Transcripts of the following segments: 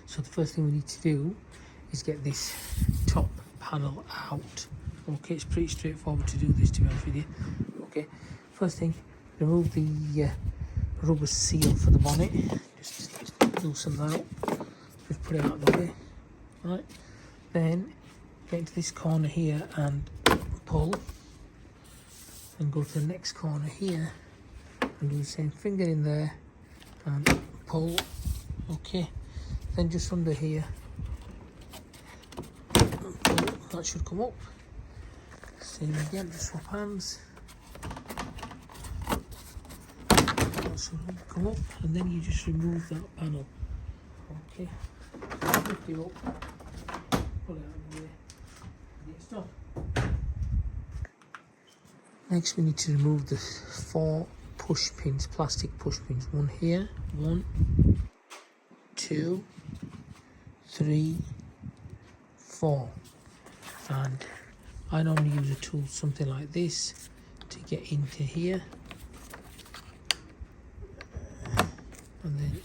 So the first thing we need to do is get this top panel out. Okay, it's pretty straightforward to do this, to be honest with you. Okay, first thing, remove the rubber seal for the bonnet. Just loosen that up. Just put it out of the way. Right. Then get into this corner here and pull. And go to the next corner here and do the same finger in there and pull. Okay. Then just under here. That should come up. Same again, just swap hands. That should come up, and then you just remove that panel. Okay. Lift it up, pull it out of the way, and it's done. Next, we need to remove the 4 push pins, plastic push pins. One here, 1, 2, 3, 4. And I normally use a tool something like this to get into here, and then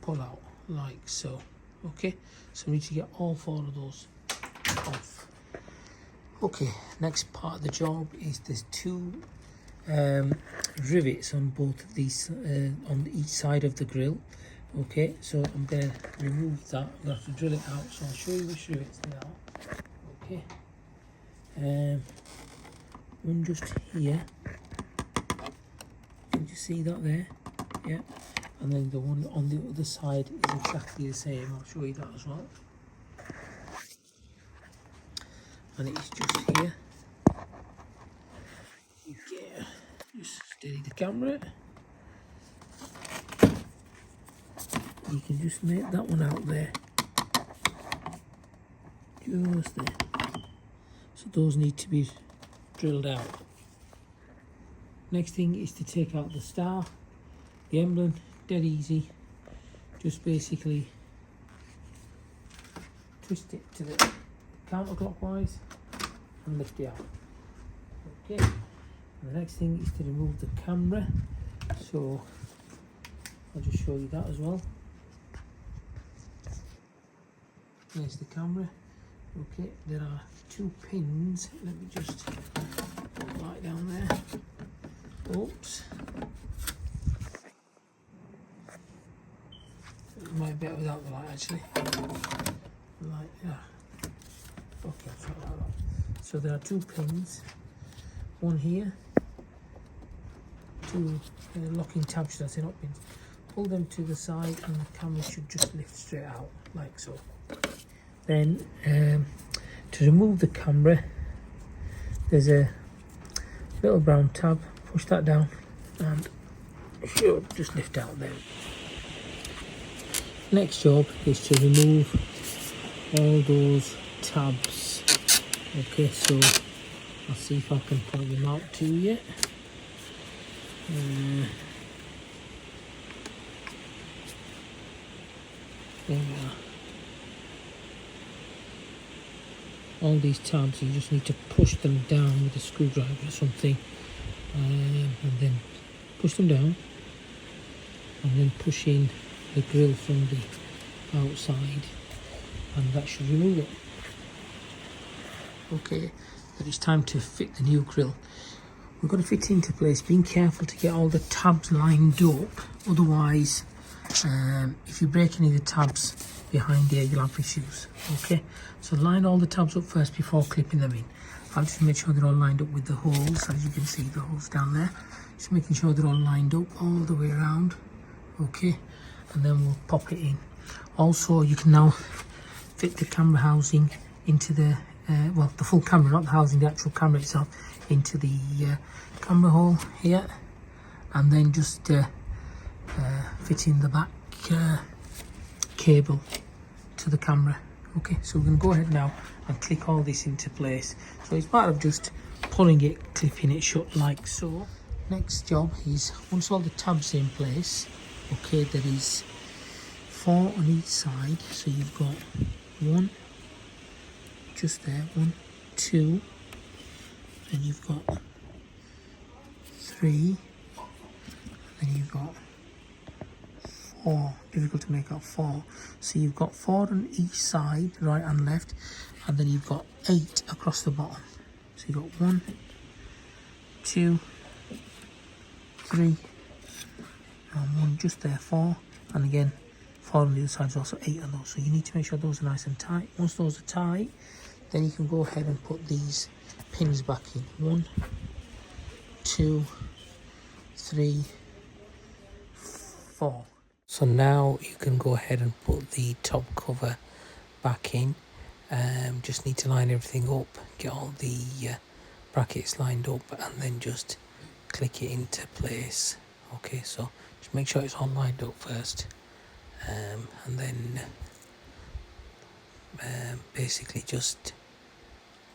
pull out like so. Okay, so we need to get all 4 of those off. Okay, next part of the job is there's 2 rivets on both of these, on each side of the grill. Okay, so I'm going to remove that. I'm going to have to drill it out, so I'll show you which rivets they are. Okay, one just here. Can you see that there? Yeah, and then the one on the other side is exactly the same. I'll show you that as well. And it's just here. You get, just steady the camera. You can just make that one out there. Just there. So those need to be drilled out. Next thing is to take out the star, the emblem, dead easy. Just basically twist it to the counterclockwise and lift it out. Okay. And the next thing is to remove the camera. So I'll just show you that as well. There's the camera. Okay, there are 2 pins. Let me just put the light down there. Oops. It might be better without the light actually. Light, yeah. Okay, I'll try that out. So there are 2 pins. One here. 2 locking tabs, should I say, not pins. Pull them to the side and the camera should just lift straight out, like so. Then to remove the camera, there's a little brown tab. Push that down and it should just lift out there. Next job is to remove all those tabs. Okay, so I'll see if I can point them out to you. There we are. All these tabs, you just need to push them down with a screwdriver or something, and then push them down, and then push in the grill from the outside, and that should remove it. Okay, but it's time to fit the new grill. We're going to fit it into place, being careful to get all the tabs lined up, otherwise if you break any of the tabs behind here, you'll have issues. Okay, so line all the tabs up first before clipping them in. I'll just make sure they're all lined up with the holes. As you can see, the holes down there, just making sure they're all lined up all the way around. Okay, and then we'll pop it in. Also, you can now fit the camera housing into the well, the full camera, not the housing, the actual camera itself, into the camera hole here, and then just fit in the back cable to the camera. Okay, so we're going to go ahead now and click all this into place. So it's part of just pulling it, clipping it shut like so. Next job is, once all the tabs are in place, okay, there is 4 on each side. So you've got 1 just there, 1, 2, then you've got 3, then you've got 4. Difficult to make out 4. So you've got 4 on each side, right and left, and then you've got 8 across the bottom. So you've got 1, 2, 3, and 1 just there, 4, and again 4 on the other side is also 8 of those. So you need to make sure those are nice and tight. Once those are tight, then you can go ahead and put these pins back in. 1, 2, 3, 4. So now you can go ahead and put the top cover back in. Just need to line everything up, get all the brackets lined up, and then just click it into place. Okay, so just make sure it's all lined up first, and then basically just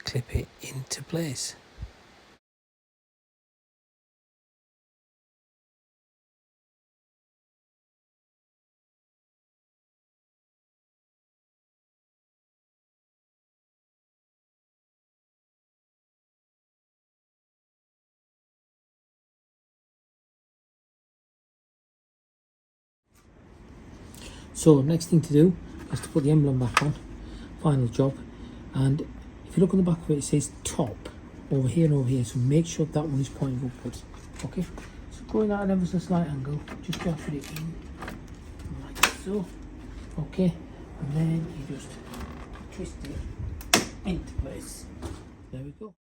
clip it into place. So next thing to do is to put the emblem back on, final job, and if you look on the back of it, it says top over here and over here, so make sure that one is pointing upwards. Okay, so going at an ever so slight angle, just to fit it in like so. Okay, and then you just twist it into place. There we go.